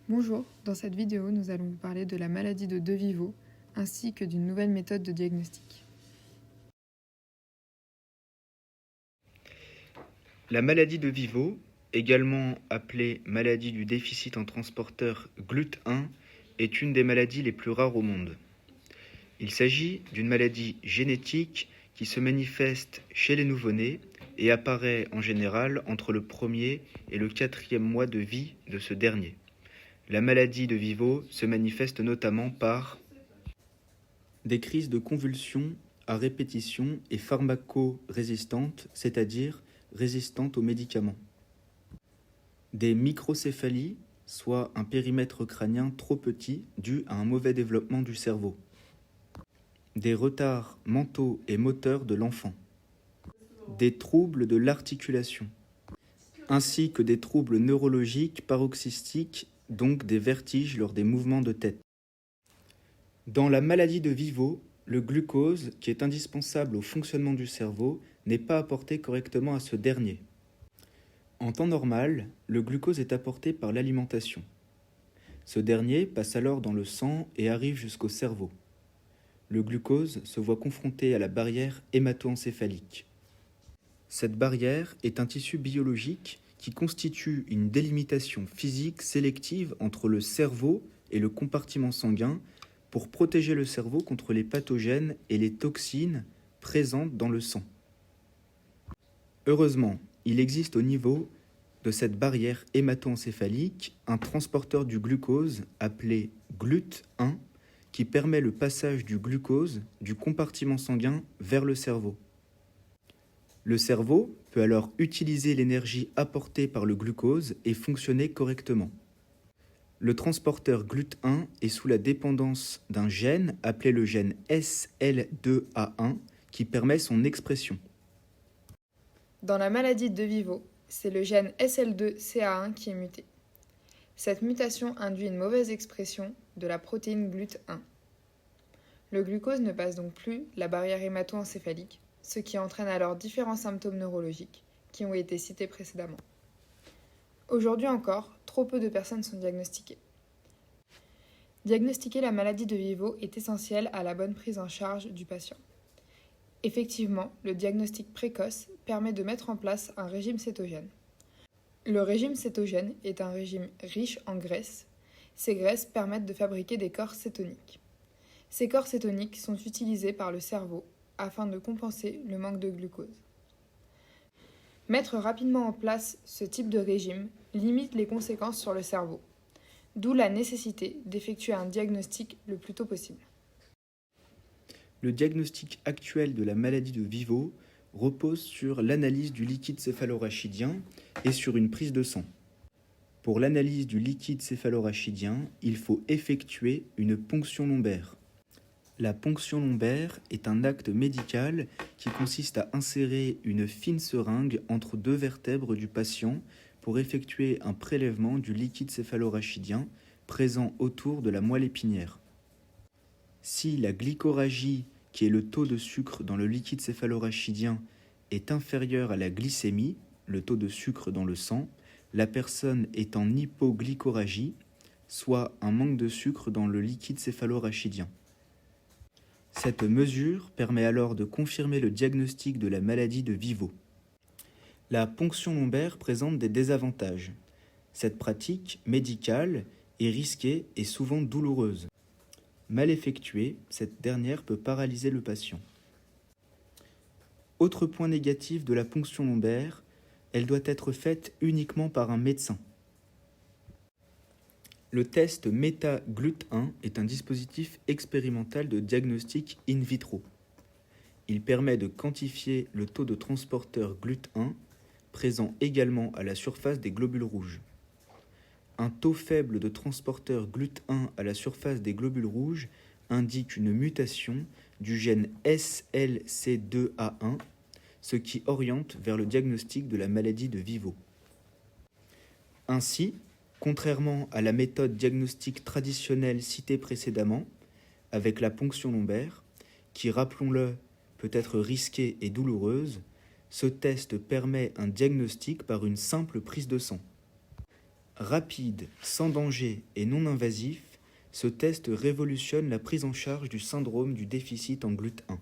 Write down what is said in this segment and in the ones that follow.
Bonjour, dans cette vidéo, nous allons vous parler de la maladie de De Vivo ainsi que d'une nouvelle méthode de diagnostic. La maladie de Vivo, également appelée maladie du déficit en transporteur GLUT1, est une des maladies les plus rares au monde. Il s'agit d'une maladie génétique qui se manifeste chez les nouveau-nés et apparaît en général entre le premier et le 4e mois de vie de ce dernier. La maladie de Vivo se manifeste notamment par des crises de convulsions à répétition et pharmacorésistantes, c'est-à-dire résistantes aux médicaments. Des microcéphalies, soit un périmètre crânien trop petit dû à un mauvais développement du cerveau. Des retards mentaux et moteurs de l'enfant. Des troubles de l'articulation, ainsi que des troubles neurologiques paroxystiques, donc des vertiges lors des mouvements de tête. Dans la maladie de Vivo, le glucose, qui est indispensable au fonctionnement du cerveau, n'est pas apporté correctement à ce dernier. En temps normal, le glucose est apporté par l'alimentation. Ce dernier passe alors dans le sang et arrive jusqu'au cerveau. Le glucose se voit confronté à la barrière hémato-encéphalique. Cette barrière est un tissu biologique qui constitue une délimitation physique sélective entre le cerveau et le compartiment sanguin pour protéger le cerveau contre les pathogènes et les toxines présentes dans le sang. Heureusement, il existe au niveau de cette barrière hémato-encéphalique un transporteur du glucose appelé GLUT1 qui permet le passage du glucose du compartiment sanguin vers le cerveau. Le cerveau peut alors utiliser l'énergie apportée par le glucose et fonctionner correctement. Le transporteur GLUT1 est sous la dépendance d'un gène appelé le gène SL2A1 qui permet son expression. Dans la maladie de De Vivo, c'est le gène SL2CA1 qui est muté. Cette mutation induit une mauvaise expression de la protéine GLUT1. Le glucose ne passe donc plus la barrière hémato-encéphalique, ce qui entraîne alors différents symptômes neurologiques qui ont été cités précédemment. Aujourd'hui encore, trop peu de personnes sont diagnostiquées. Diagnostiquer la maladie de Vivo est essentiel à la bonne prise en charge du patient. Effectivement, le diagnostic précoce permet de mettre en place un régime cétogène. Le régime cétogène est un régime riche en graisses. Ces graisses permettent de fabriquer des corps cétoniques. Ces corps cétoniques sont utilisés par le cerveau afin de compenser le manque de glucose. Mettre rapidement en place ce type de régime limite les conséquences sur le cerveau, d'où la nécessité d'effectuer un diagnostic le plus tôt possible. Le diagnostic actuel de la maladie de Vivo repose sur l'analyse du liquide céphalorachidien et sur une prise de sang. Pour l'analyse du liquide céphalorachidien, il faut effectuer une ponction lombaire. La ponction lombaire est un acte médical qui consiste à insérer une fine seringue entre deux vertèbres du patient pour effectuer un prélèvement du liquide céphalorachidien présent autour de la moelle épinière. Si la glycorrhagie, qui est le taux de sucre dans le liquide céphalorachidien, est inférieure à la glycémie, le taux de sucre dans le sang, la personne est en hypoglycorrhagie, soit un manque de sucre dans le liquide céphalorachidien. Cette mesure permet alors de confirmer le diagnostic de la maladie de Vivo. La ponction lombaire présente des désavantages. Cette pratique médicale est risquée et souvent douloureuse. Mal effectuée, cette dernière peut paralyser le patient. Autre point négatif de la ponction lombaire, elle doit être faite uniquement par un médecin. Le test META-GLUT1 est un dispositif expérimental de diagnostic in vitro. Il permet de quantifier le taux de transporteur GLUT1 présent également à la surface des globules rouges. Un taux faible de transporteur GLUT1 à la surface des globules rouges indique une mutation du gène SLC2A1, ce qui oriente vers le diagnostic de la maladie de Vivo. Ainsi, contrairement à la méthode diagnostique traditionnelle citée précédemment, avec la ponction lombaire, qui, rappelons-le, peut être risquée et douloureuse, ce test permet un diagnostic par une simple prise de sang. Rapide, sans danger et non invasif, ce test révolutionne la prise en charge du syndrome du déficit en GLUT1.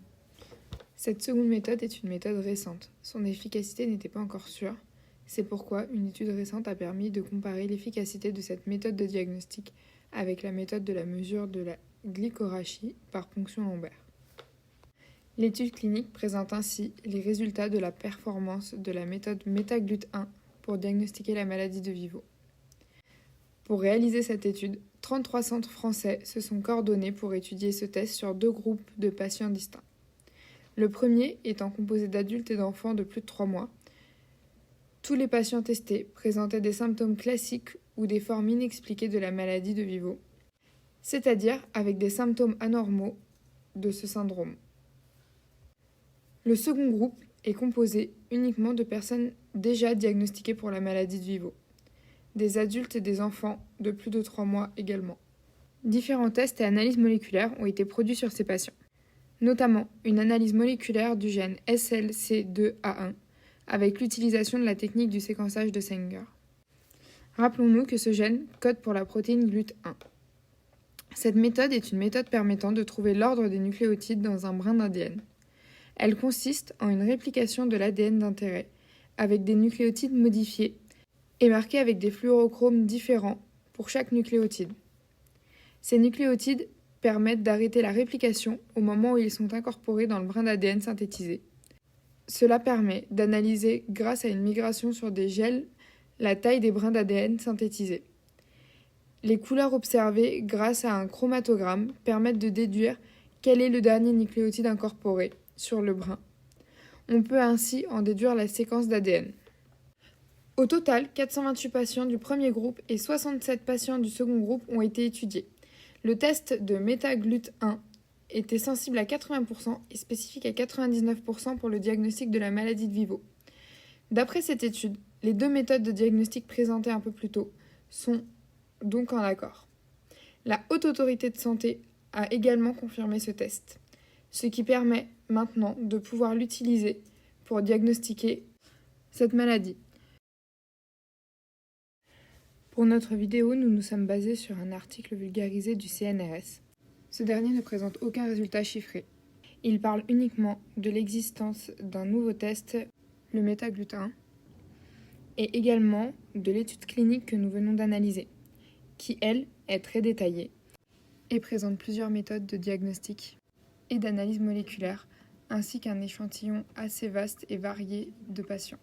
Cette seconde méthode est une méthode récente. Son efficacité n'était pas encore sûre. C'est pourquoi une étude récente a permis de comparer l'efficacité de cette méthode de diagnostic avec la méthode de la mesure de la glycorachie par ponction lombaire. L'étude clinique présente ainsi les résultats de la performance de la méthode META-GLUT1 pour diagnostiquer la maladie de Vivo. Pour réaliser cette étude, 33 centres français se sont coordonnés pour étudier ce test sur 2 groupes de patients distincts. Le premier étant composé d'adultes et d'enfants de plus de 3 mois. Tous les patients testés présentaient des symptômes classiques ou des formes inexpliquées de la maladie de Vivo, c'est-à-dire avec des symptômes anormaux de ce syndrome. Le second groupe est composé uniquement de personnes déjà diagnostiquées pour la maladie de Vivo, des adultes et des enfants de plus de 3 mois également. Différents tests et analyses moléculaires ont été produits sur ces patients, notamment une analyse moléculaire du gène SLC2A1 avec l'utilisation de la technique du séquençage de Sanger. Rappelons-nous que ce gène code pour la protéine GLUT1. Cette méthode est une méthode permettant de trouver l'ordre des nucléotides dans un brin d'ADN. Elle consiste en une réplication de l'ADN d'intérêt avec des nucléotides modifiés et marqués avec des fluorochromes différents pour chaque nucléotide. Ces nucléotides permettent d'arrêter la réplication au moment où ils sont incorporés dans le brin d'ADN synthétisé. Cela permet d'analyser, grâce à une migration sur des gels, la taille des brins d'ADN synthétisés. Les couleurs observées grâce à un chromatogramme permettent de déduire quel est le dernier nucléotide incorporé sur le brin. On peut ainsi en déduire la séquence d'ADN. Au total, 428 patients du premier groupe et 67 patients du second groupe ont été étudiés. Le test de META-GLUT1 était sensible à 80% et spécifique à 99% pour le diagnostic de la maladie de Vivo. D'après cette étude, les 2 méthodes de diagnostic présentées un peu plus tôt sont donc en accord. La Haute Autorité de Santé a également confirmé ce test, ce qui permet maintenant de pouvoir l'utiliser pour diagnostiquer cette maladie. Pour notre vidéo, nous nous sommes basés sur un article vulgarisé du CNRS. Ce dernier ne présente aucun résultat chiffré. Il parle uniquement de l'existence d'un nouveau test, le META-GLUT1, et également de l'étude clinique que nous venons d'analyser, qui, elle, est très détaillée et présente plusieurs méthodes de diagnostic et d'analyse moléculaire, ainsi qu'un échantillon assez vaste et varié de patients.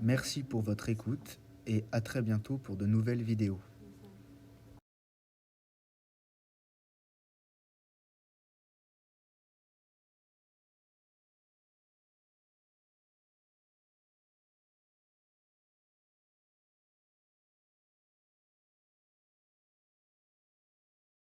Merci pour votre écoute et à très bientôt pour de nouvelles vidéos.